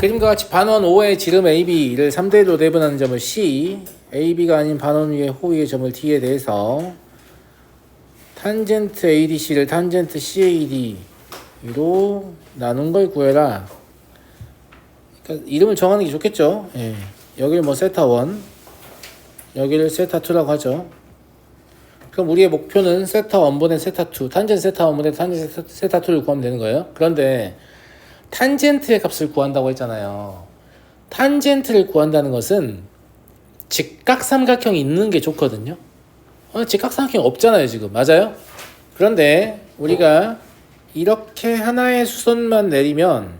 그림과 같이 반원 O의 지름 AB를 3대1로 내분하는 점을 C, AB가 아닌 반원 위의 호위의 점을 D에 대해서 탄젠트 ADC를 탄젠트 CAD로 나눈 걸 구해라. 그러니까 이름을 정하는 게 좋겠죠. 예. 여기를 뭐 세타1, 여기를 세타2라고 하죠. 그럼 우리의 목표는 세타1분의 세타2, 탄젠트 세타1분의 탄젠트 세타2를 구하면 되는 거예요. 그런데 탄젠트의 값을 구한다고 했잖아요. 탄젠트를 구한다는 것은 직각삼각형이 있는 게 좋거든요. 직각삼각형이 없잖아요 지금. 맞아요? 그런데 우리가 이렇게 하나의 수선만 내리면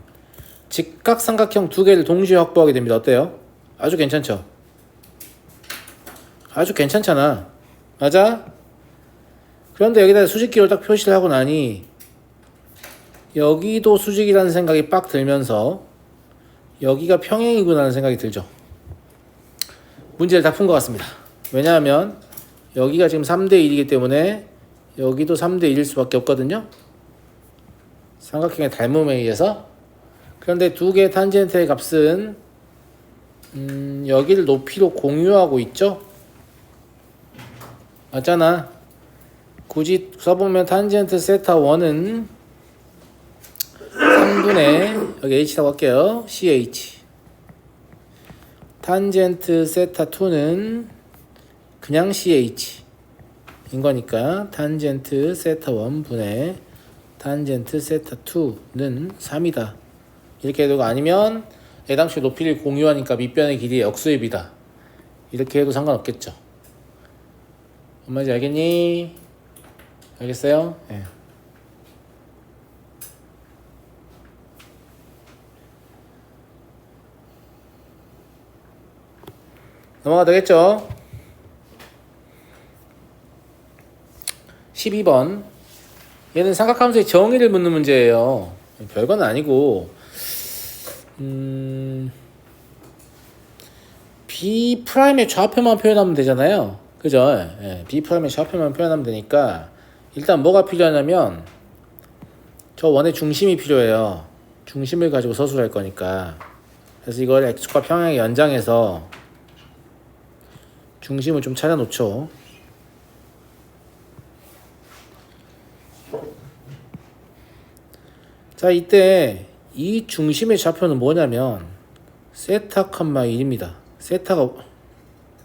직각삼각형 두 개를 동시에 확보하게 됩니다. 어때요? 아주 괜찮죠? 아주 괜찮잖아. 맞아? 그런데 여기다 수직기를 딱 표시를 하고 나니 여기도 수직이라는 생각이 빡 들면서 여기가 평행이구나 하는 생각이 들죠. 문제를 다 푼 것 같습니다. 왜냐하면 여기가 지금 3대1이기 때문에 여기도 3대1일 수밖에 없거든요. 삼각형의 닮음에 의해서. 그런데 두 개의 탄젠트의 값은 여기를 높이로 공유하고 있죠. 맞잖아. 굳이 써보면 탄젠트 세타1은 3분의 여기 h라고 할게요. ch. 탄젠트 세타2는 그냥 ch 인 거니까 탄젠트 세타1분의 탄젠트 세타2는 3이다. 이렇게 해도 아니면 애당초 높이를 공유하니까 밑변의 길이의 역수입이다. 이렇게 해도 상관없겠죠. 뭔 말인지 알겠니? 알겠어요? 네. 넘어가 되겠죠? 12번. 얘는 삼각함수의 정의를 묻는 문제예요. 별건 아니고 B'의 좌표만 표현하면 되잖아요. 그죠? 예, B'의 좌표만 표현하면 되니까 일단 뭐가 필요하냐면 저 원의 중심이 필요해요. 중심을 가지고 서술할 거니까. 그래서 이걸 x과 평행의 연장해서 중심을 좀 찾아 놓죠. 자, 이때 이 중심의 좌표는 뭐냐면 세타, 1입니다. 세타가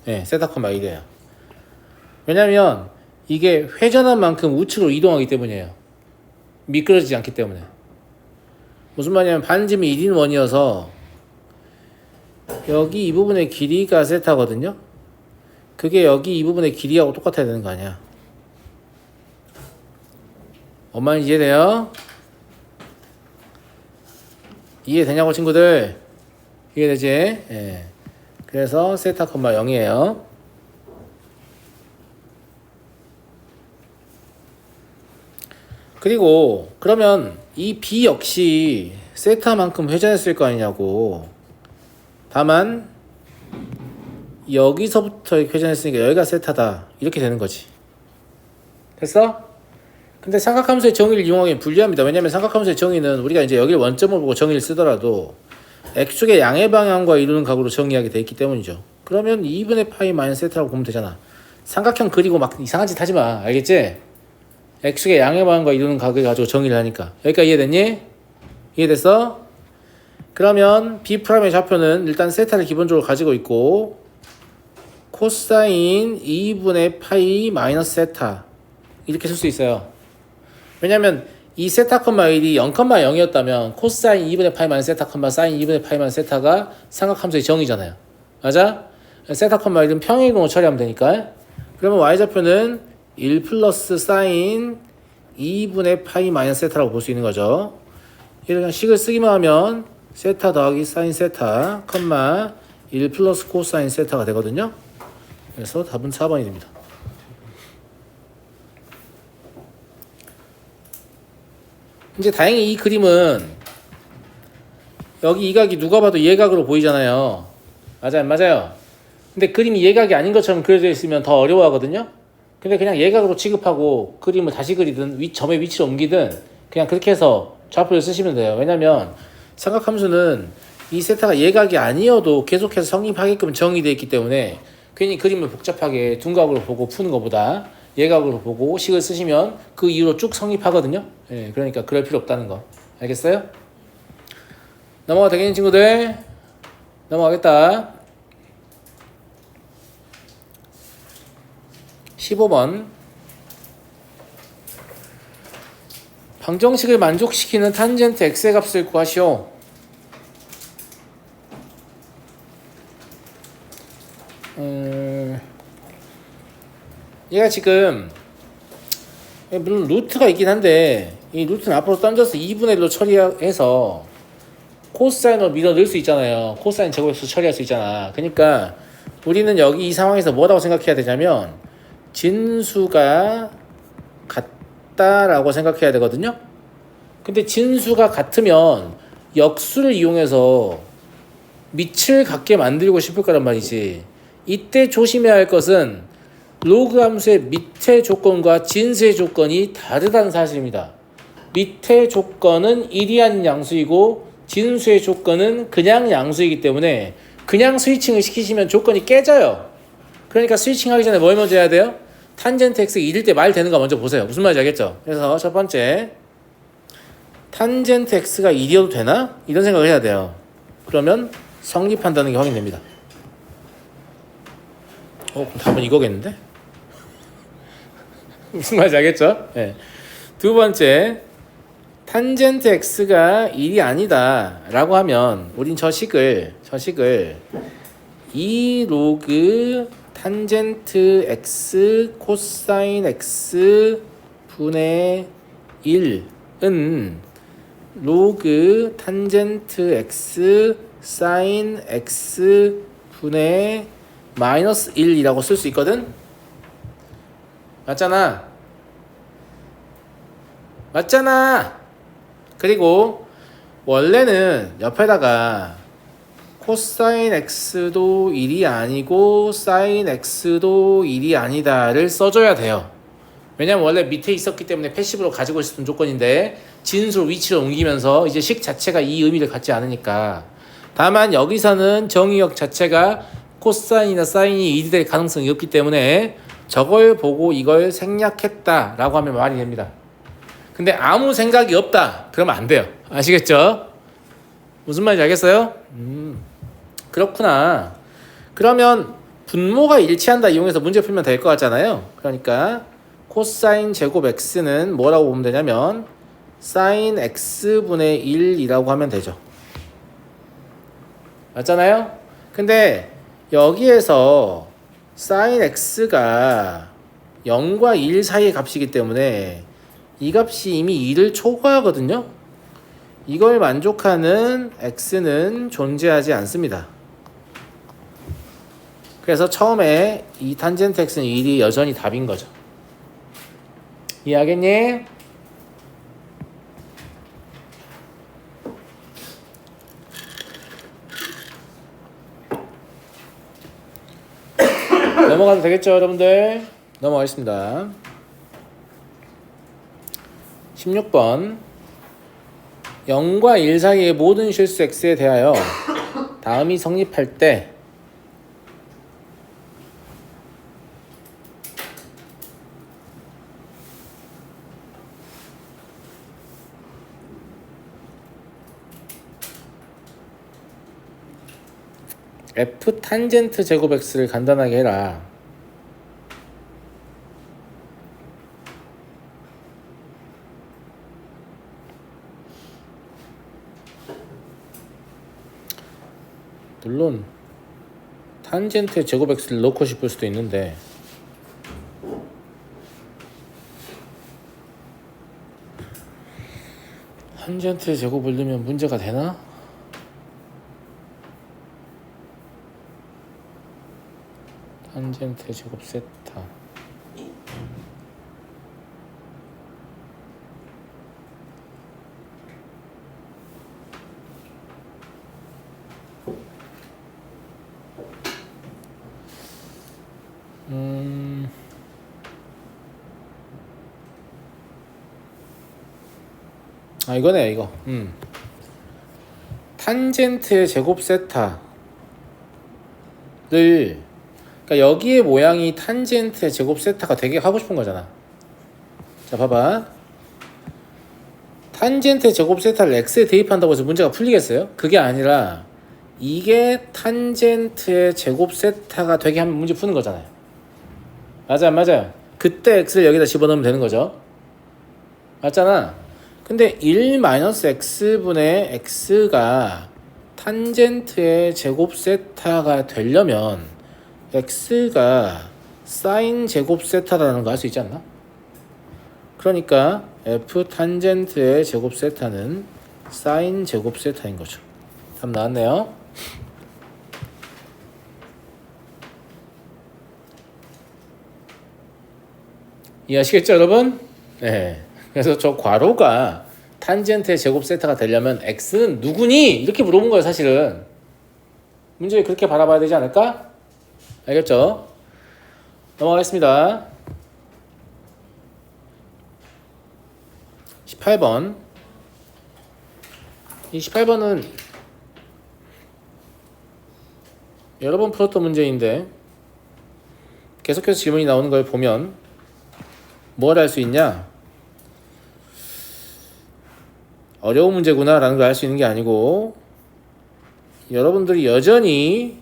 세타, 1이에요. 왜냐면 이게 회전한 만큼 우측으로 이동하기 때문이에요. 미끄러지지 않기 때문에. 무슨 말이냐면 반지름이 1인 원이어서 여기 이 부분의 길이가 세타거든요. 그게 여기 이 부분의 길이하고 똑같아야 되는 거 아니야. 엄마는 이해돼요? 이해되냐고 친구들? 이해되지? 예. 그래서 세타, 0이에요. 그리고 그러면 이 B 역시 세타만큼 회전했을 거 아니냐고. 다만 여기서부터 회전했으니까 여기가 세타다. 이렇게 되는 거지. 됐어? 근데 삼각함수의 정의를 이용하기엔 불리합니다. 왜냐면 삼각함수의 정의는 우리가 이제 여기를 원점으로 보고 정의를 쓰더라도 x축의 양의 방향과 이루는 각으로 정의하게 돼 있기 때문이죠. 그러면 2분의 파이 마이너스 세타라고 보면 되잖아. 삼각형 그리고 막 이상한 짓 하지 마. 알겠지? x축의 양의 방향과 이루는 각을 가지고 정의를 하니까. 여기까지 이해됐니? 이해됐어? 그러면 B'의 좌표는 일단 세타를 기본적으로 가지고 있고 코사인 2분의 파이 마이너스 세타 이렇게 쓸 수 있어요. 왜냐면 이 세타, 1이 0,0이었다면 코사인 2분의 파이 마이너스 세타, 사인 2분의 파이 마이너스 세타가 삼각함수의 정의잖아요. 맞아? 세타, 1은 평행이동으로 처리하면 되니까. 그러면 y좌표는 1 플러스 사인 2분의 파이 마이너스 세타라고 볼 수 있는 거죠. 이렇게 식을 쓰기만 하면 세타 더하기 사인 세타, 1 플러스 코사인 세타가 되거든요. 그래서 답은 4번이 됩니다. 이제 다행히 이 그림은 여기 이 각이 누가 봐도 예각으로 보이잖아요. 맞아요, 맞아요. 근데 그림이 예각이 아닌 것처럼 그려져 있으면 더 어려워하거든요. 근데 그냥 예각으로 취급하고 그림을 다시 그리든 점의 위치를 옮기든 그냥 그렇게 해서 좌표를 쓰시면 돼요. 왜냐면 삼각함수는 이 세타가 예각이 아니어도 계속해서 성립하게끔 정의되어 있기 때문에 괜히 그림을 복잡하게 둔각으로 보고 푸는 것보다 예각으로 보고 식을 쓰시면 그 이후로 쭉 성립하거든요. 예, 그러니까 그럴 필요 없다는 거. 알겠어요? 넘어가 되겠니 친구들? 넘어가겠다. 15번 방정식을 만족시키는 탄젠트 x의 값을 구하시오. 얘가 지금 물론 루트가 있긴 한데 이 루트는 앞으로 던져서 2분의 1로 처리해서 코사인으로 밀어 넣을 수 있잖아요. 코사인 제곱수 처리할 수 있잖아. 그러니까 우리는 여기 이 상황에서 뭐라고 생각해야 되냐면 진수가 같다라고 생각해야 되거든요. 근데 진수가 같으면 역수를 이용해서 밑을 같게 만들고 싶을 거란 말이지. 이때 조심해야 할 것은 로그 함수의 밑의 조건과 진수의 조건이 다르다는 사실입니다. 밑의 조건은 1이 아닌 양수이고 진수의 조건은 그냥 양수이기 때문에 그냥 스위칭을 시키시면 조건이 깨져요. 그러니까 스위칭 하기 전에 뭘 먼저 해야 돼요? 탄젠트 x 1일 때 말 되는 거 먼저 보세요. 무슨 말인지 알겠죠? 그래서 첫 번째 탄젠트 x가 1이어도 되나? 이런 생각을 해야 돼요. 그러면 성립한다는 게 확인됩니다. 그럼 답은 이거겠는데? 무슨 말인지 알겠죠? 네. 두 번째 탄젠트 x가 1이 아니다 라고 하면 우린 저 식을 2 로그 탄젠트 x 코사인 x 분의 1은 로그 탄젠트 x 사인 x 분의 마이너스 1이라고 쓸 수 있거든? 맞잖아. 그리고 원래는 옆에다가 코사인 x도 1이 아니고 사인 x도 1이 아니다를 써줘야 돼요. 왜냐면 원래 밑에 있었기 때문에 패시브로 가지고 있었던 조건인데 진수로 위치를 옮기면서 이제 식 자체가 이 의미를 갖지 않으니까. 다만 여기서는 정의역 자체가 코사인이나 사인이 1이 될 가능성이 없기 때문에 저걸 보고 이걸 생략했다라고 하면 말이 됩니다. 근데 아무 생각이 없다 그러면 안 돼요. 아시겠죠? 무슨 말인지 알겠어요? 그렇구나. 그러면 분모가 일치한다 이용해서 문제 풀면 될 것 같잖아요. 그러니까 코사인 제곱 x는 뭐라고 보면 되냐면 사인 x분의 1이라고 하면 되죠. 맞잖아요? 근데 여기에서 사인 x가 0과 1 사이의 값이기 때문에 이 값이 이미 2를 초과하거든요. 이걸 만족하는 x는 존재하지 않습니다. 그래서 처음에 이 탄젠트 x는 1이 여전히 답인 거죠. 이해하겠니? 넘어가도 되겠죠, 여러분들? 넘어가겠습니다. 16번 0과 1 사이의 모든 실수 x에 대하여 다음이 성립할 때 f 탄젠트 제곱 x를 간단하게 해라. 물론 탄젠트 제곱 x를 넣고 싶을 수도 있는데 탄젠트 제곱을 넣으면 문제가 되나? 탄젠트 제곱 세타 이거네요 이거. 탄젠트의 제곱 세타를, 그러니까 여기의 모양이 탄젠트의 제곱 세타가 되게 하고 싶은 거잖아. 자, 봐봐. 탄젠트의 제곱 세타를 x에 대입한다고 해서 문제가 풀리겠어요? 그게 아니라 이게 탄젠트의 제곱 세타가 되게 하면 문제 푸는 거잖아요. 맞아요, 맞아요. 그때 x를 여기다 집어넣으면 되는 거죠. 맞잖아. 근데 1-x분의 x가 탄젠트의 제곱 세타가 되려면 x가 사인 제곱 세타라는 거 알 수 있지 않나? 그러니까 f 탄젠트의 제곱 세타는 사인 제곱 세타인 거죠. 답 나왔네요. 이해하시겠죠, 여러분? 네. 그래서 저 괄호가 탄젠트의 제곱 세타가 되려면 x는 누구니? 이렇게 물어본 거예요, 사실은. 문제 그렇게 바라봐야 되지 않을까? 알겠죠? 넘어가겠습니다. 18번. 이 18번은 여러 번 풀었던 문제인데 계속해서 질문이 나오는 걸 보면 뭘 할 수 있냐? 어려운 문제구나 라는 걸 알 수 있는 게 아니고, 여러분들이 여전히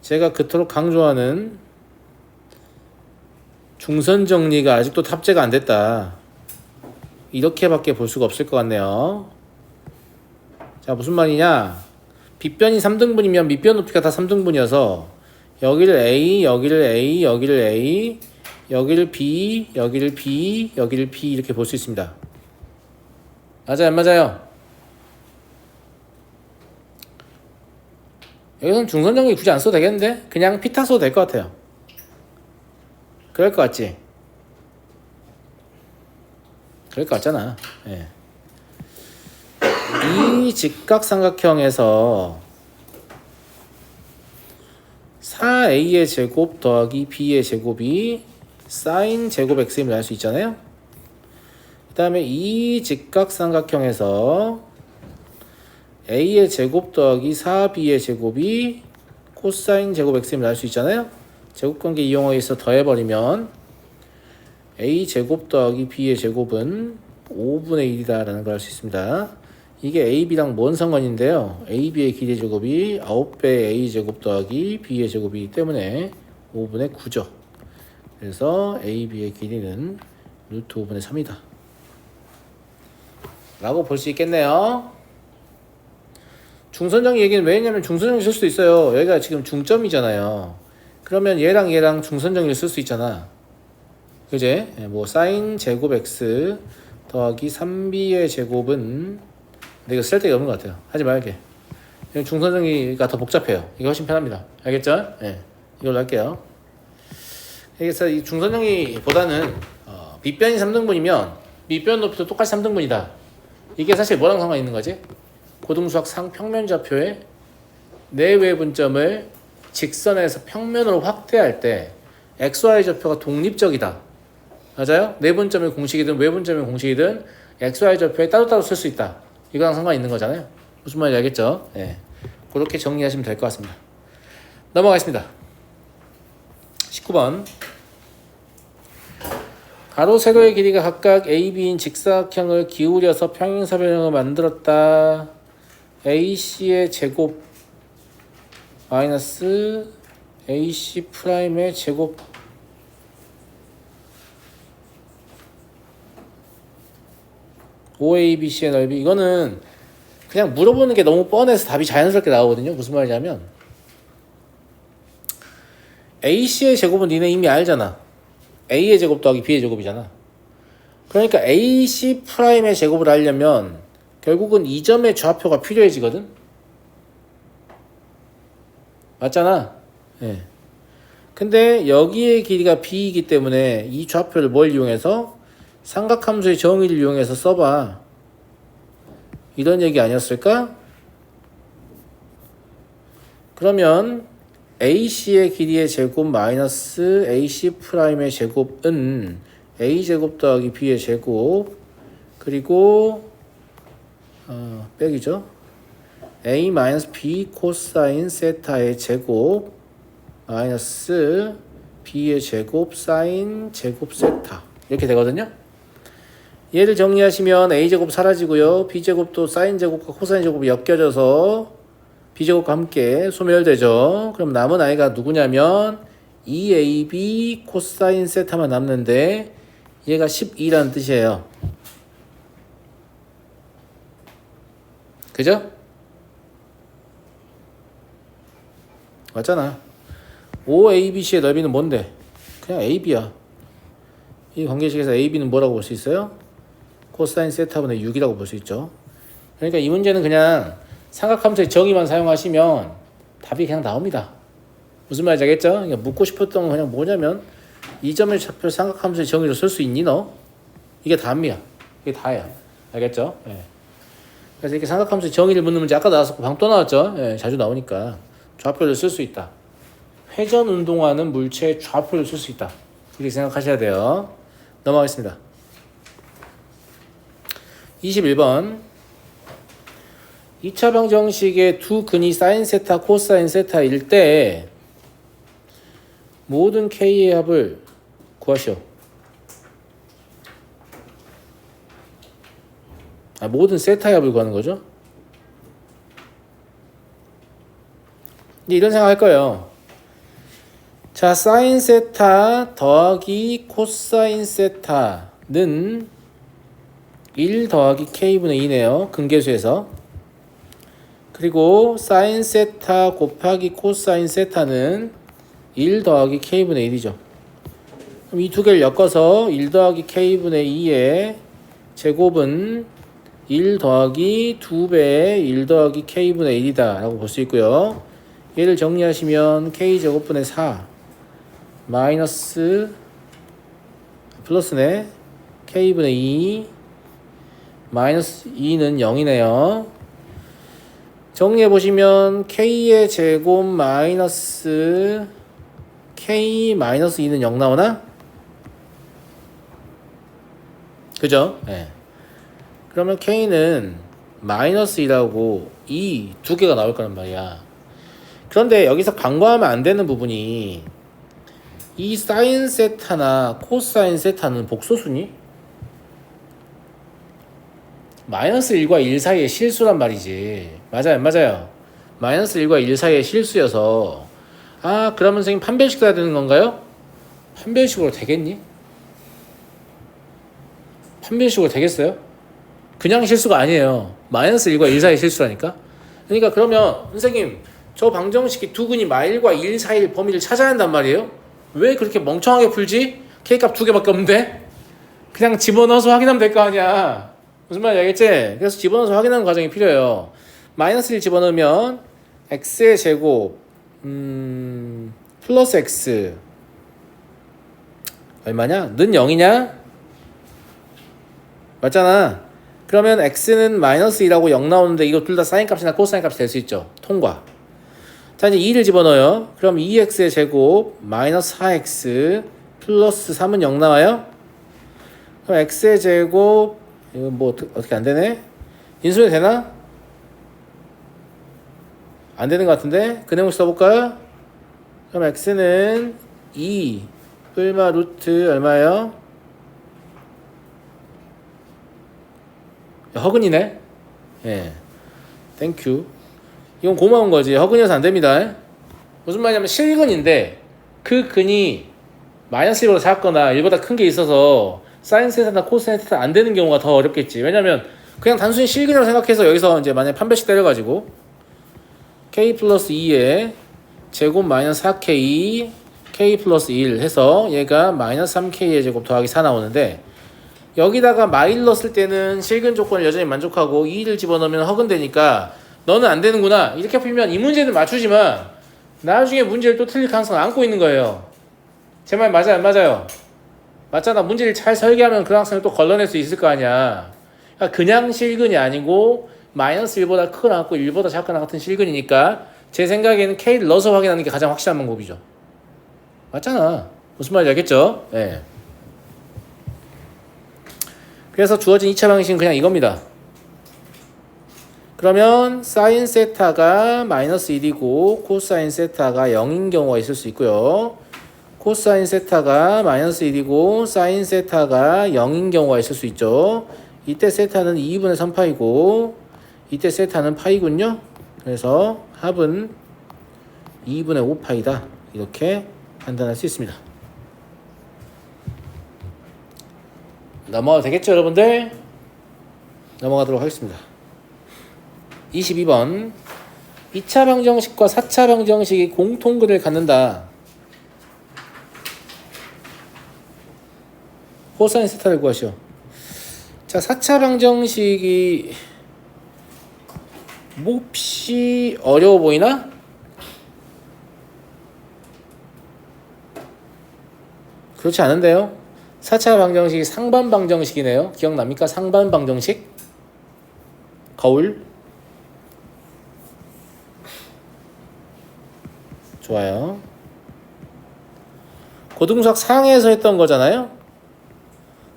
제가 그토록 강조하는 중선 정리가 아직도 탑재가 안 됐다, 이렇게밖에 볼 수가 없을 것 같네요. 자, 무슨 말이냐? 빗변이 3등분이면 밑변 높이가 다 3등분이어서 여기를 A, 여기를 A, 여기를 A, 여기를 B, 여기를 B, 여기를 B 이렇게 볼 수 있습니다. 맞아요, 안 맞아요? 여기서는 중선 정리 굳이 안 써도 되겠는데? 그냥 피타 써도 될 것 같아요. 그럴 것 같지? 그럴 것 같잖아. 예. 이 직각삼각형에서 4a의 제곱 더하기 b의 제곱이 사인 제곱 x임을 알 수 있잖아요. 그 다음에 이 직각삼각형에서 a의 제곱 더하기 4b의 제곱이 코사인 제곱 x임을 알 수 있잖아요. 제곱관계 이용해서 더해버리면 a 제곱 더하기 b의 제곱은 5분의 1이다 라는 걸 알 수 있습니다. 이게 ab랑 뭔 상관인데요, ab의 길이의 제곱이 9배 a 제곱 더하기 b의 제곱이기 때문에 5분의 9죠. 그래서 ab의 길이는 루트 5분의 3이다 라고 볼 수 있겠네요. 중선정리 얘기는 왜 했냐면 중선정리 쓸 수도 있어요. 여기가 지금 중점이잖아요. 그러면 얘랑 얘랑 중선정리를 쓸 수 있잖아. 그제? 뭐 사인 제곱 x 더하기 3b의 제곱은, 근데 이거 쓸데가 없는 것 같아요. 하지 말게. 중선정리가 더 복잡해요. 이게 훨씬 편합니다. 알겠죠? 네, 이걸로 할게요. 그래서 이 중선정리보다는 밑변이 3등분이면 밑변 높이도 똑같이 3등분이다. 이게 사실 뭐랑 상관 있는 거지? 고등수학 상평면좌표의 내외 분점을 직선에서 평면으로 확대할 때 XY 좌표가 독립적이다. 맞아요? 내분점의 공식이든 외분점의 공식이든 XY 좌표에 따로따로 쓸 수 있다. 이거랑 상관 있는 거잖아요. 무슨 말인지 알겠죠? 네. 그렇게 정리하시면 될 것 같습니다. 넘어가겠습니다. 19번. 가로 세로의 길이가 각각 AB인 직사각형을 기울여서 평행사변형을 만들었다. AC의 제곱 마이너스 AC 프라임의 제곱 OABC의 넓이. 이거는 그냥 물어보는 게 너무 뻔해서 답이 자연스럽게 나오거든요. 무슨 말이냐면 AC의 제곱은 니네 이미 알잖아. A의 제곱 더하기 B의 제곱이잖아. 그러니까 AC 프라임의 제곱을 하려면 결국은 이 점의 좌표가 필요해지거든. 맞잖아. 예. 근데 여기의 길이가 B이기 때문에 이 좌표를 뭘 이용해서? 삼각함수의 정의를 이용해서 써봐. 이런 얘기 아니었을까? 그러면 AC의 길이의 제곱 마이너스 AC 프라임의 제곱은 A제곱 더하기 B의 제곱 그리고 빼기죠. A 마이너스 B 코사인 세타의 제곱 마이너스 B의 제곱 사인 제곱 세타 이렇게 되거든요. 얘를 정리하시면 A제곱 사라지고요. B제곱도 사인 제곱과 코사인 제곱이 엮여져서 B제곱과 함께 소멸되죠. 그럼 남은 아이가 누구냐면 2AB 코사인 세타만 남는데 얘가 12라는 뜻이에요. 그죠? 맞잖아. OABC의 넓이는 뭔데? 그냥 AB야. 이 관계식에서 AB는 뭐라고 볼 수 있어요? 코사인 세타분의 6이라고 볼 수 있죠. 그러니까 이 문제는 그냥 삼각함수의 정의만 사용하시면 답이 그냥 나옵니다. 무슨 말인지 알겠죠? 그러니까 묻고 싶었던 건 그냥 뭐냐면 이 점의 좌표 삼각함수의 정의로 쓸 수 있니 너? 이게 답이야. 이게 다야. 알겠죠? 예. 그래서 이렇게 삼각함수의 정의를 묻는 문제 아까 나왔었고 방금 또 나왔죠? 예, 자주 나오니까 좌표를 쓸 수 있다. 회전 운동하는 물체의 좌표를 쓸 수 있다. 이렇게 생각하셔야 돼요. 넘어가겠습니다. 21번 2차 방정식의 두 근이 사인 세타, 코사인 세타일 때 모든 K의 합을 구하시오. 모든 세타의 합을 구하는 거죠. 이런 생각 할 거예요. 자, 사인 세타 더하기 코사인 세타는 1 더하기 K분의 2네요. 근계수에서. 그리고 사인 세타 곱하기 코사인 세타는 1 더하기 K분의 1이죠. 그럼 이 두 개를 엮어서 1 더하기 K분의 2의 제곱은 1 더하기 2배의 1 더하기 K분의 1이다 라고 볼 수 있고요. 얘를 정리하시면 K제곱분의 4 마이너스 플러스네 K분의 2 마이너스 2는 0이네요. 정리해보시면 K의 제곱 마이너스 K 마이너스 2는 0 나오나? 그죠? 네. 그러면 K는 마이너스 2라고 이 두 개가 나올 거란 말이야. 그런데 여기서 간과하면 안 되는 부분이 이 사인 세타나 코사인 세타는 복소수니? 마이너스 1과 1 사이의 실수란 말이지. 맞아요, 맞아요. 마이너스 1과 1 사이의 실수여서 그러면 선생님 판별식 써야 되는 건가요? 판별식으로 되겠니? 판별식으로 되겠어요? 그냥 실수가 아니에요. 마이너스 1과 1 사이의 실수라니까. 그러니까 그러면 선생님 저 방정식이 두 근이 마일과 1 사이의 범위를 찾아야 한단 말이에요? 왜 그렇게 멍청하게 풀지? K값 두 개밖에 없는데? 그냥 집어넣어서 확인하면 될 거 아니야. 무슨 말인지 알겠지? 그래서 집어넣어서 확인하는 과정이 필요해요. 마이너스 1 집어넣으면 x의 제곱 플러스 x 얼마냐? 는 0이냐? 맞잖아. 그러면 x는 마이너스 2라고 0 나오는데 이거 둘 다 사인 값이나 코사인 값이 될 수 있죠. 통과. 자, 이제 2를 집어넣어요. 그럼 2x의 제곱 마이너스 4x 플러스 3은 0 나와요. 그럼 x의 제곱 이거 뭐 어떻게 안 되네? 인수분해 되나? 안 되는 것 같은데? 그 내용 써볼까요? 그럼 x는 2 뿔마 루트 얼마예요? 허근이네? 예. 땡큐. 이건 고마운 거지. 허근이어서 안 됩니다. 무슨 말이냐면 실근인데 그 근이 마이너스 1보다 작거나 1보다 큰 게 있어서 사인 세타나 코사인 세타 안 되는 경우가 더 어렵겠지. 왜냐면 그냥 단순히 실근이라고 생각해서 여기서 이제 만약 판별식 때려가지고 k 플러스 2에 제곱 마이너스 4k k 플러스 1 해서 얘가 마이너스 3k의 제곱 더하기 4 나오는데 여기다가 마일 넣었을 때는 실근 조건을 여전히 만족하고 2를 집어넣으면 허근되니까 너는 안 되는구나 이렇게 풀면 이 문제는 맞추지만 나중에 문제를 또 틀릴 가능성을 안고 있는 거예요. 제 말 맞아요? 안 맞아요? 맞잖아. 문제를 잘 설계하면 그 학생을 또 걸러낼 수 있을 거 아니야. 그러니까 그냥 실근이 아니고 마이너스 1보다 크거나 같고 1보다 작거나 같은 실근이니까 제 생각에는 K를 넣어서 확인하는 게 가장 확실한 방법이죠. 맞잖아. 무슨 말인지 알겠죠? 예. 그래서 주어진 2차 방식은 그냥 이겁니다. 그러면 사인 세타가 마이너스 1이고 코사인 세타가 0인 경우가 있을 수 있고요. 코사인 세타가 마이너스 1이고 사인 세타가 0인 경우가 있을 수 있죠. 이때 세타는 2분의 3파이고 이때 세타는 파이군요. 그래서 합은 2분의 5파이다. 이렇게 판단할 수 있습니다. 넘어가도 되겠죠, 여러분들? 넘어가도록 하겠습니다. 22번 2차 방정식과 4차 방정식이 공통근을 갖는다. 코사인 세타를 구하시오. 자, 4차 방정식이 몹시 어려워 보이나? 그렇지 않은데요. 4차 방정식이 상반 방정식이네요. 기억납니까? 상반 방정식? 거울. 좋아요. 고등수학 상에서 했던 거잖아요.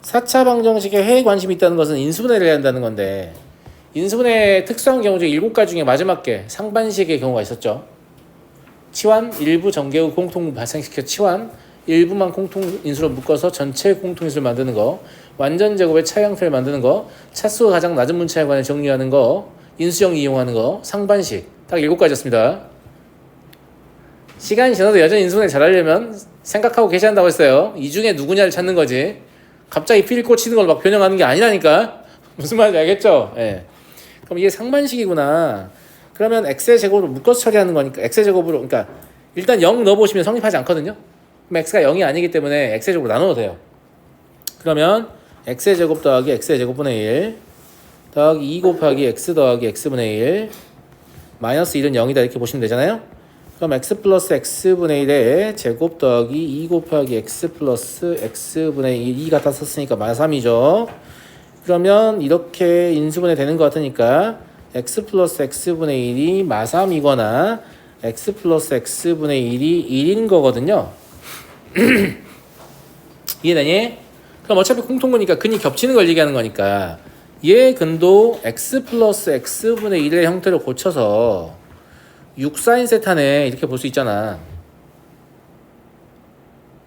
4차 방정식에 해에 관심이 있다는 것은 인수분해를 해야 한다는 건데 인수분해의 특수한 경우 중에 7가지 중에 마지막 게 상반식의 경우가 있었죠. 치환, 일부 전개 후 공통 발생시켜 치환, 일부만 공통인수로 묶어서 전체 공통인수를 만드는 거, 완전 제곱의 차 형태를 만드는 거, 차수가 가장 낮은 문자에 관해 정리하는 거, 인수정 이용하는 거, 상반식. 딱 7가지였습니다. 시간이 지나도 여전히 인수분해 잘하려면 생각하고 계셔야 한다고 했어요. 이 중에 누구냐를 찾는 거지. 갑자기 필 꽂히는 걸 막 변형하는 게 아니라니까. 무슨 말인지 알겠죠? 예. 그럼 이게 상반식이구나. 그러면 x의 제곱으로 묶어서 처리하는 거니까 x의 제곱으로, 그러니까 일단 0 넣어보시면 성립하지 않거든요. 그럼 x가 0이 아니기 때문에 x의 제곱으로 나눠도 돼요. 그러면 x의 제곱 더하기 x의 제곱분의 1 더하기 2 곱하기 x 더하기 x분의 1 마이너스 1은 0이다 이렇게 보시면 되잖아요. 그럼 x 플러스 x분의 1에 제곱 더하기 2 곱하기 x 플러스 x분의 1 2 갖다 썼으니까 마3이죠. 그러면 이렇게 인수분해 되는 것 같으니까 x 플러스 x분의 1이 마3이거나 x 플러스 x분의 1이 1인 거거든요. 이해되니? 그럼 어차피 공통근이니까 근이 겹치는 걸 얘기하는 거니까 얘 근도 x 플러스 x분의 1의 형태로 고쳐서 6사인 세타네 이렇게 볼 수 있잖아.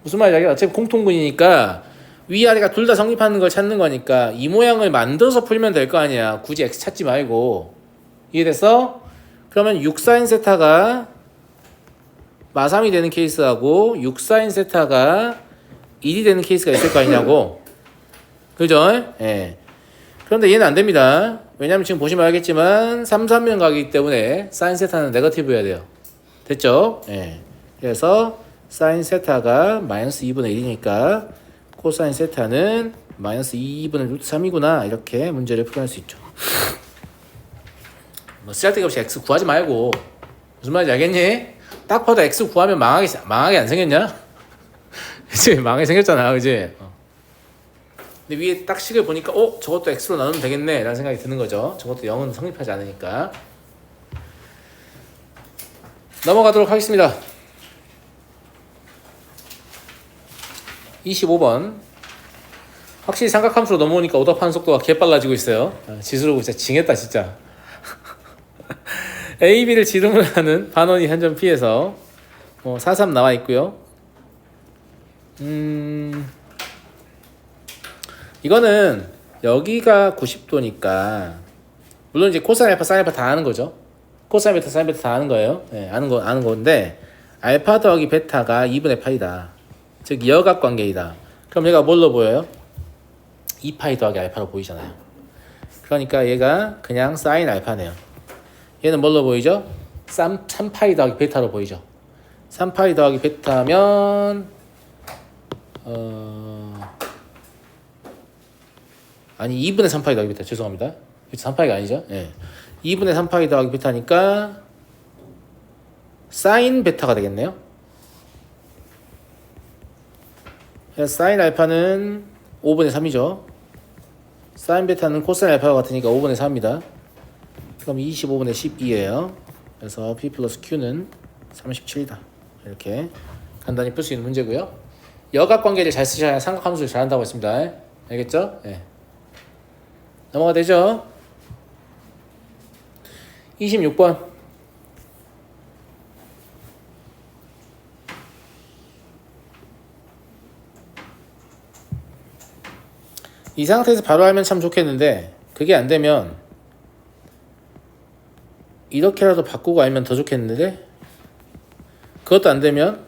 무슨 말이야? 어차피 공통근이니까 위아래가 둘 다 성립하는 걸 찾는 거니까 이 모양을 만들어서 풀면 될 거 아니야. 굳이 x 찾지 말고. 이해됐어? 그러면 6사인 세타가 마3이 되는 케이스하고 6사인 세타가 1이 되는 케이스가 있을 거 아니냐고. 그죠? 예. 그런데 얘는 안 됩니다. 왜냐면 지금 보시면 알겠지만 3, 3면 가기 때문에 사인 세타는 네거티브여야 돼요. 됐죠? 예. 그래서 사인 세타가 마이너스 2분의 1이니까 코사인 세타는 마이너스 2분의 루트 3이구나. 이렇게 문제를 풀어낼 수 있죠. 뭐 쓸데기 없이 x 구하지 말고. 무슨 말인지 알겠니? 딱 봐도 x 구하면 망하게 안 생겼냐? 그치? 망하게 생겼잖아. 그치? 근데 위에 딱 식을 보니까 저것도 x로 나누면 되겠네 라는 생각이 드는 거죠. 저것도 0은 성립하지 않으니까. 넘어가도록 하겠습니다. 25번 확실히 삼각함수로 넘어오니까 오답하는 속도가 개빨라지고 있어요. 지수로 진짜 징했다 진짜. A, B를 지름을 하는 반원이 한 점 P에서 4, 3 나와 있고요. 이거는 여기가 90도니까 물론 이제 코사인 알파, 사인 알파 다 아는 거죠. 코사인 베타, 사인 베타 다 아는 거예요. 네, 아는 건데 알파 더하기 베타가 2분의 파이다. 즉 여각 관계이다. 그럼 얘가 뭘로 보여요? 2파이 더하기 알파로 보이잖아요. 그러니까 얘가 그냥 사인 알파네요. 얘는 뭘로 보이죠? 3파이 더하기 베타로 보이죠. 3파이 더하기 베타면 아니 2분의 3파이 더하기 베타 죄송합니다. 3파이가 아니죠. 네. 2분의 3파이 더하기 베타니까 사인 베타가 되겠네요. 그래서 사인 알파는 5분의 3이죠. 사인 베타는 코사인 알파가 같으니까 5분의 4입니다. 그럼 25분의 12예요. 그래서 P 플러스 Q는 37이다. 이렇게 간단히 풀 수 있는 문제고요. 여각관계를 잘 쓰셔야 삼각함수를 잘한다고 했습니다. 알겠죠? 네. 넘어가 되죠? 26번. 이 상태에서 바로 알면 참 좋겠는데 그게 안 되면 이렇게라도 바꾸고 알면 더 좋겠는데 그것도 안 되면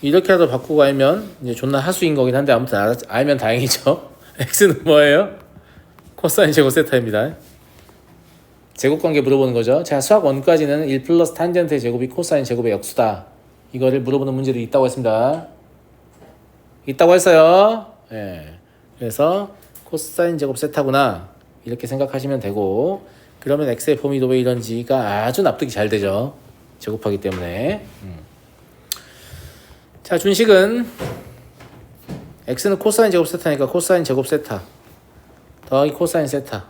이렇게라도 바꾸고 알면 이제 존나 하수인 거긴 한데 아무튼 알면 다행이죠. x는 뭐예요? 코사인 제곱 세타입니다. 제곱관계 물어보는 거죠. 자, 수학 원까지는 1 플러스 탄젠트의 제곱이 코사인 제곱의 역수다. 이거를 물어보는 문제도 있다고 했습니다. 있다고 했어요. 예. 그래서 코사인 제곱 세타구나 이렇게 생각하시면 되고 그러면 x의 범위도 왜 이런지가 아주 납득이 잘 되죠. 제곱하기 때문에. 자, 준식은 x는 코사인 제곱 세타니까 코사인 제곱 세타 더하기 코사인 세타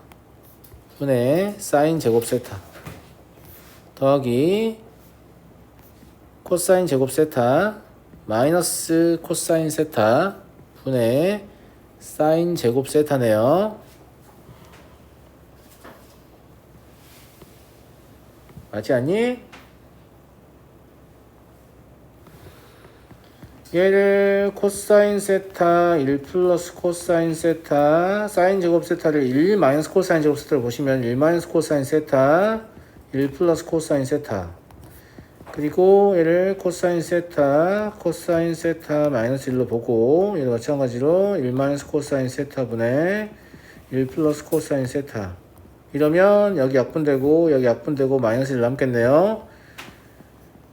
분의 사인 제곱 세타 더하기 코사인 제곱 세타 마이너스 코사인 세타 분의 사인 제곱 세타네요. 맞지 않니? 얘를 코사인 세타 1 플러스 코사인 세타 사인 제곱 세타를 1 마이너스 코사인 제곱 세타를 보시면 1 마이너스 코사인 세타 1 플러스 코사인 세타 그리고 얘를 코사인 세타 마이너스 1로 보고 얘도 마찬가지로 1 마이너스 코사인 세타 분의 1 플러스 코사인 세타 이러면 여기 약분되고 여기 약분되고 마이너스 1 남겠네요.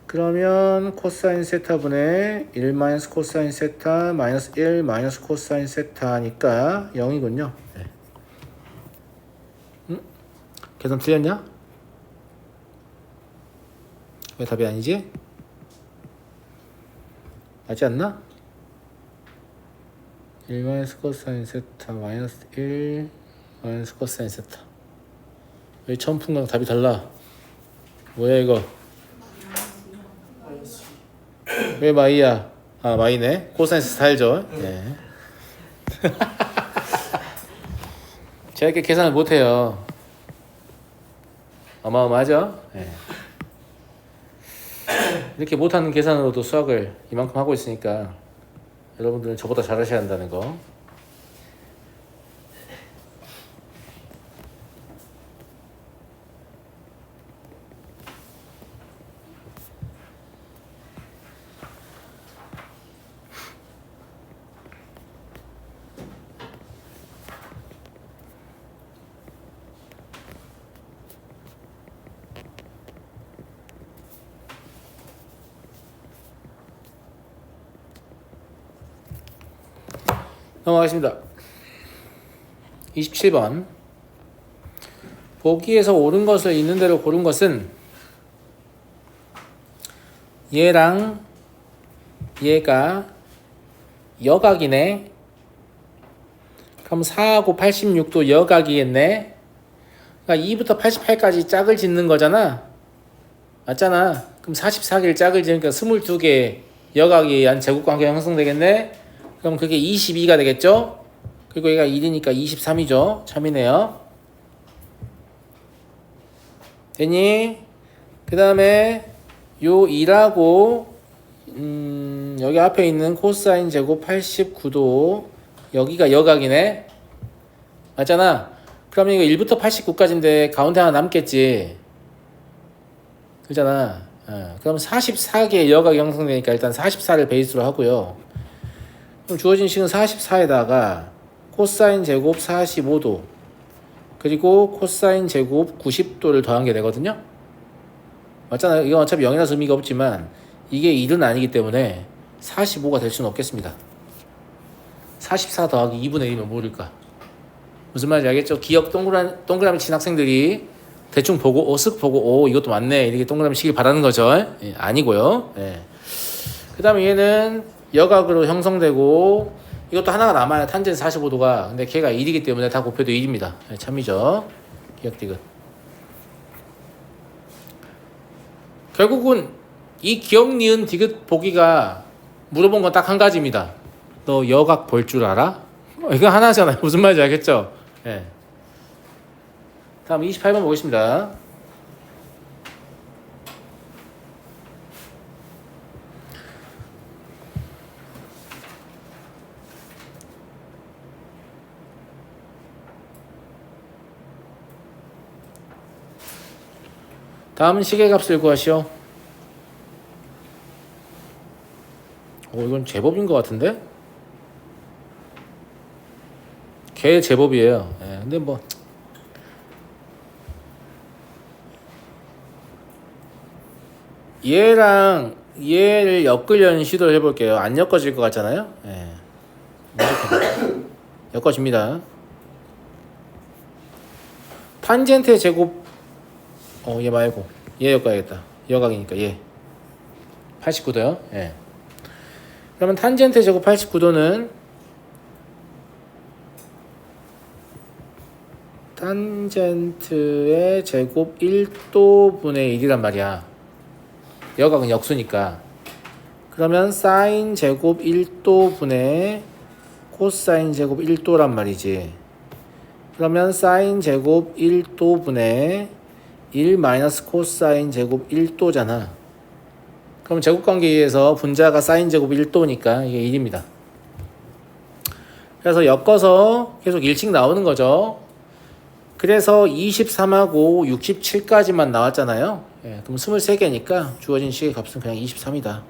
그러면 코사인 세타 분의 1 마이너스 코사인 세타 마이너스 1 마이너스 코사인 세타니까 0이군요. 네. 계산 틀렸냐? 왜 답이 아니지? 맞지 않나? 1 마이너스 코사인 세타 마이너스 1 마이너스 코사인 세타 왜 처음 푼 거랑 답이 달라? 뭐야 이거? 왜 마이야? 아 마이네. 코사인 세타 알죠? 네. 제가 이렇게 계산을 못해요. 어마어마하죠? 네. 이렇게 못하는 계산으로도 수학을 이만큼 하고 있으니까 여러분들은 저보다 잘하셔야 한다는 거. 넘어가겠습니다. 27번 보기에서 옳은 것을 있는 대로 고른 것은 얘랑 얘가 여각이네. 그럼 4하고 86도 여각이겠네. 그러니까 2부터 88까지 짝을 짓는 거잖아. 맞잖아. 그럼 44개를 짝을 지으니까 22개 여각에 의한 제곱관계가 형성되겠네. 그럼 그게 22가 되겠죠? 그리고 얘가 1이니까 23이죠. 참이네요. 됐니? 그 다음에 요 2하고 여기 앞에 있는 코사인 제곱 89도 여기가 여각이네. 맞잖아. 그러면 이거 1부터 89까지인데 가운데 하나 남겠지. 그잖아. 그럼 44개의 여각이 형성되니까 일단 44를 베이스로 하고요. 그럼 주어진 식은 44에다가 코사인 제곱 45도 그리고 코사인 제곱 90도를 더한 게 되거든요. 맞잖아요. 이건 어차피 0이라서 의미가 없지만 이게 1은 아니기 때문에 45가 될 수는 없겠습니다. 44 더하기 2분의 1이면 모를까? 무슨 말인지 알겠죠? 기억 동그라미 친 학생들이 대충 보고 쓱 보고 이것도 맞네 이렇게 동그라미 치길 바라는 거죠. 예, 아니고요. 예. 그 다음에 얘는 여각으로 형성되고 이것도 하나가 남아요. 탄젠트 45도가. 근데 걔가 1이기 때문에 다 곱해도 1입니다. 네, 참이죠. 기억 디귿. 결국은 이 기억 니은 디귿 보기가 물어본 건 딱 한 가지입니다. 너 여각 볼 줄 알아? 이거 하나잖아요. 무슨 말인지 알겠죠? 네. 다음 28번 보겠습니다. 다음은 시계값을 구하시오. 이건 제법인 것 같은데? 걔 제법이에요. 예, 근데 뭐 얘랑 얘를 엮으려는 시도를 해볼게요. 안 엮어질 것 같잖아요. 예, 엮어집니다. 탄젠트의 제곱 얘 말고 얘 엮어야겠다. 여각이니까 얘 89도요. 예. 그러면 탄젠트의 제곱 89도는 탄젠트의 제곱 1도분의 1이란 말이야. 여각은 역수니까. 그러면 사인 제곱 1도분의 코사인 제곱 1도란 말이지. 그러면 사인 제곱 1도분의 1 마이너스 코사인 제곱 1도잖아. 그럼 제곱관계에 의해서 분자가 사인 제곱 1도니까 이게 1입니다. 그래서 엮어서 계속 1씩 나오는 거죠. 그래서 23하고 67까지만 나왔잖아요. 예, 그럼 23개니까 주어진 식의 값은 그냥 23이다.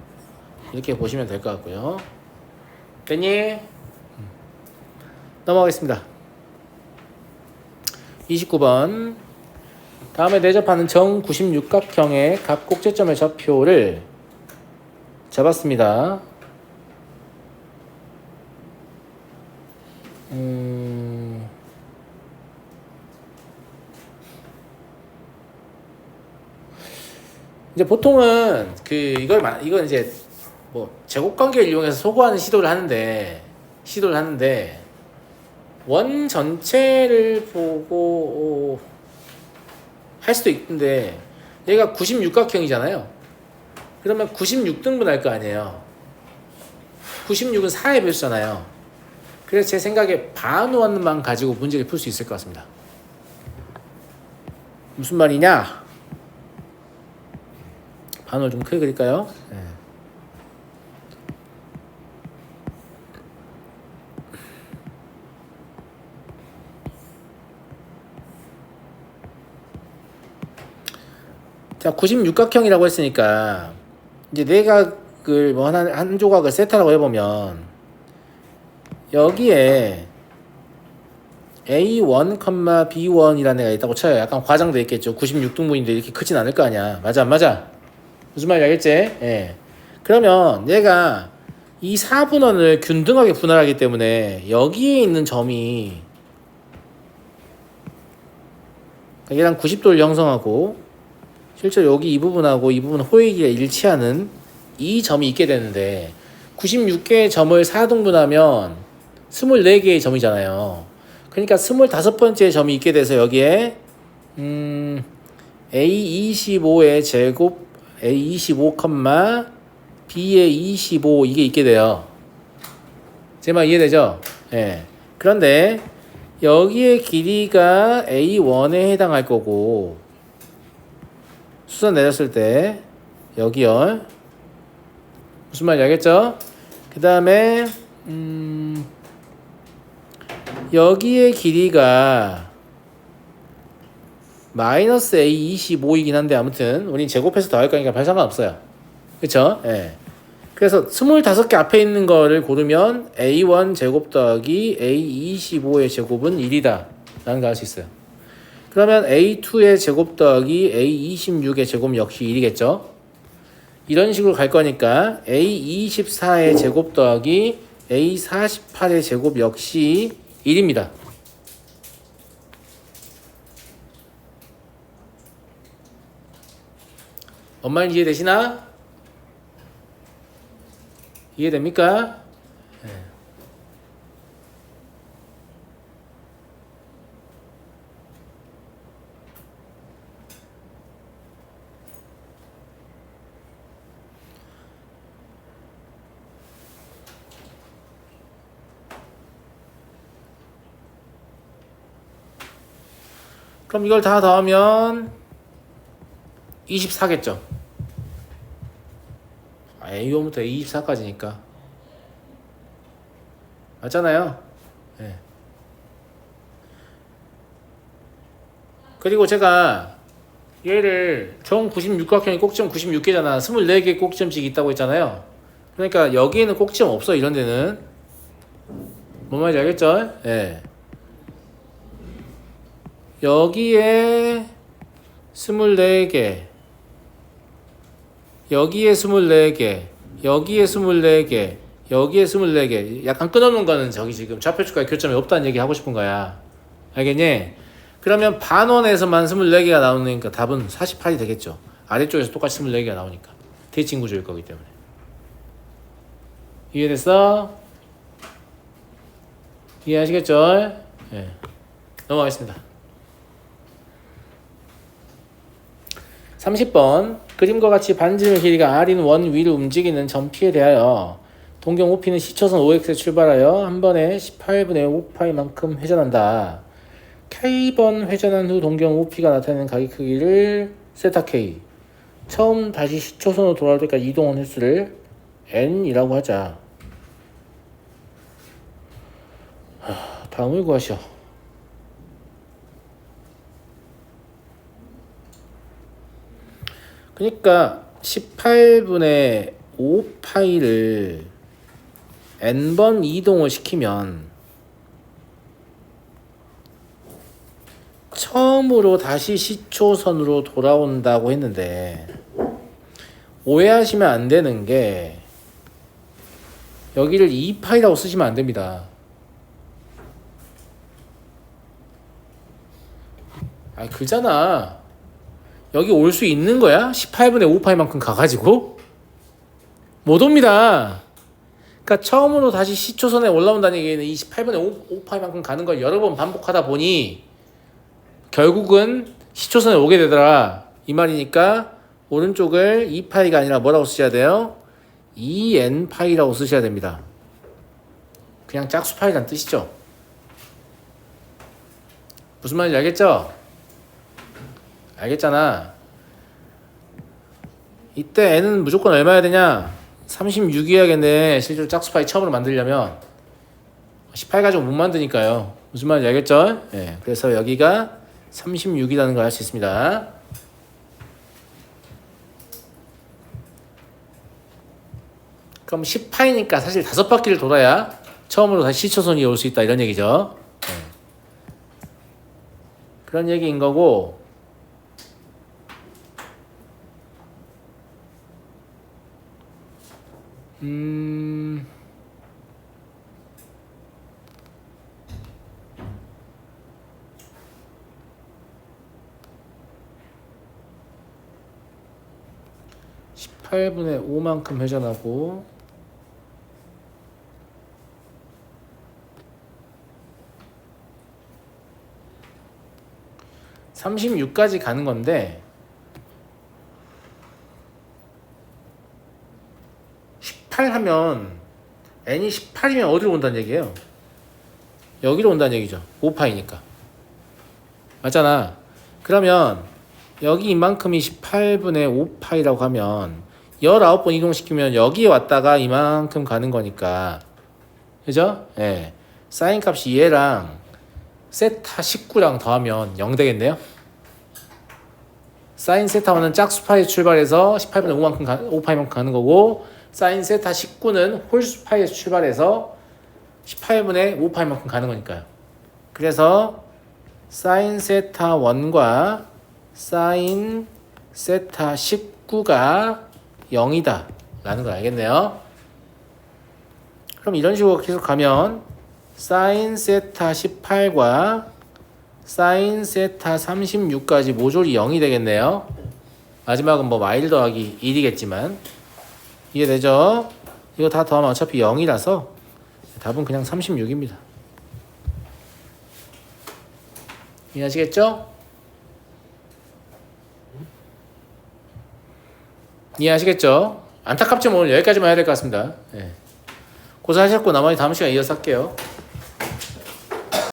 이렇게 보시면 될 것 같고요. 됐니? 넘어가겠습니다. 29번. 다음에 내접하는 정 96각형의 각 꼭지점의 좌표를 잡았습니다. 이제 보통은 이건 이제 뭐 제곱관계를 이용해서 소거하는 시도를 하는데 원 전체를 보고 할 수도 있는데 얘가 96각형이잖아요. 그러면 96등분 할 거 아니에요. 96은 4의 배수잖아요. 그래서 제 생각에 반원만 가지고 문제를 풀 수 있을 것 같습니다. 무슨 말이냐? 반원 좀 크게 그릴까요? 네. 자, 96각형이라고 했으니까 이제 내각을 뭐 한 조각을 세타라고 해보면 여기에 A1, B1이라는 애가 있다고 쳐요. 약간 과장돼 있겠죠. 96등분인데 이렇게 크진 않을 거 아니야. 맞아 안 맞아? 무슨 말인지 알겠지? 예. 그러면 얘가 이 4분원을 균등하게 분할하기 때문에 여기에 있는 점이 얘랑 90도를 형성하고 실제로 여기 이 부분하고 이 부분 호익이 일치하는 이 점이 있게 되는데 96개의 점을 4등분하면 24개의 점이잖아요. 그러니까 25번째 점이 있게 돼서 여기에 A25의 제곱 A25, B의 25 이게 있게 돼요. 제 말 이해되죠? 예. 그런데 여기에 길이가 A1에 해당할 거고 수선 내렸을 때 여기요. 무슨 말인지 알겠죠? 그 다음에 여기에 길이가 마이너스 A25이긴 한데 아무튼 우린 제곱해서 더할 거니까 별 상관없어요. 그쵸? 예. 그래서 25개 앞에 있는 거를 고르면 A1 제곱 더하기 A25의 제곱은 1이다 라는 걸 알 수 있어요. 그러면 A2의 제곱 더하기 A26의 제곱 역시 1이겠죠. 이런 식으로 갈 거니까 A24의 제곱 더하기 A48의 제곱 역시 1입니다. 엄마 이해되시나? 이해됩니까? 네. 그럼 이걸 다 더하면 24겠죠. A1부터 A24까지니까 맞잖아요. 네. 그리고 제가 얘를 정 96각형이 꼭지점 96개잖아. 24개 꼭지점씩 있다고 했잖아요. 그러니까 여기에는 꼭지점 없어. 이런 데는. 뭔 말인지 알겠죠? 예. 여기에 24개, 여기에 24개, 여기에 24개, 여기에 24개. 약간 끊어놓은 거는 저기 지금 좌표축과의 교점이 없다는 얘기 하고 싶은 거야. 알겠니? 그러면 반원에서만 24개가 나오니까 답은 48이 되겠죠. 아래쪽에서 똑같이 24개가 나오니까. 대칭 구조일 거기 때문에. 이해됐어? 이해하시겠죠? 예. 넘어가겠습니다. 30번. 그림과 같이 반지름 길이가 r인 원 위로 움직이는 점피에 대하여 동경 OP는 시초선 OX에 출발하여 한 번에 18분의 5파이만큼 회전한다. K번 회전한 후 동경 OP가 나타내는 각의 크기를 세타 K. 처음 다시 시초선으로 돌아올 때까지 이동한 횟수를 N이라고 하자. 다음을 구하시오. 그러니까 18분의 5파이를 n번 이동을 시키면 처음으로 다시 시초선으로 돌아온다고 했는데 오해하시면 안 되는 게 여기를 2파이라고 쓰시면 안 됩니다. 아, 그잖아. 여기 올 수 있는 거야? 18분의 5파이만큼 가가지고? 못 옵니다. 그러니까 처음으로 다시 시초선에 올라온다는 얘기는 이 18분의 5파이만큼 가는 걸 여러 번 반복하다 보니 결국은 시초선에 오게 되더라. 이 말이니까 오른쪽을 2파이가 아니라 뭐라고 쓰셔야 돼요? 2n파이라고 쓰셔야 됩니다. 그냥 짝수파이란 뜻이죠. 무슨 말인지 알겠죠? 알겠잖아. 이때 n은 무조건 얼마야 되냐? 36이어야겠네. 실제로 짝수파이 처음으로 만들려면 18 가지고 못 만드니까요. 무슨 말인지 알겠죠? 네, 그래서 여기가 36이라는 걸 알 수 있습니다. 그럼 10파이니까 사실 5바퀴를 돌아야 처음으로 다시 시초선이 올 수 있다 이런 얘기죠. 네. 그런 얘기인 거고 18분의 5만큼 회전하고 36까지 가는 건데 18 하면 n이 18이면 어디로 온다는 얘기예요? 여기로 온다는 얘기죠. 5파이니까. 맞잖아. 그러면 여기 이만큼이 18분의 5파이라고 하면 19번 이동시키면 여기에 왔다가 이만큼 가는 거니까. 그죠? 예. 사인 값이 얘랑 세타 19랑 더하면 0 되겠네요. 사인 세타 1은 짝수파에 출발해서 18분의 5파이만큼 가는 거고 사인 세타 19는 홀수파에서 출발해서 18분의 5파이만큼 가는 거니까요. 그래서 사인 세타 1과 사인 세타 19가 0이다 라는 걸 알겠네요. 그럼 이런 식으로 계속 가면 사인 세타 18과 사인 세타 36까지 모조리 0이 되겠네요. 마지막은 뭐 마일 더하기 1이겠지만 이해되죠? 이거 다 더하면 어차피 0이라서 답은 그냥 36입니다. 이해하시겠죠? 이해하시겠죠? 안타깝지만 오늘 여기까지만 해야 될 것 같습니다. 네. 고생하셨고 나머지 다음 시간에 이어서 할게요.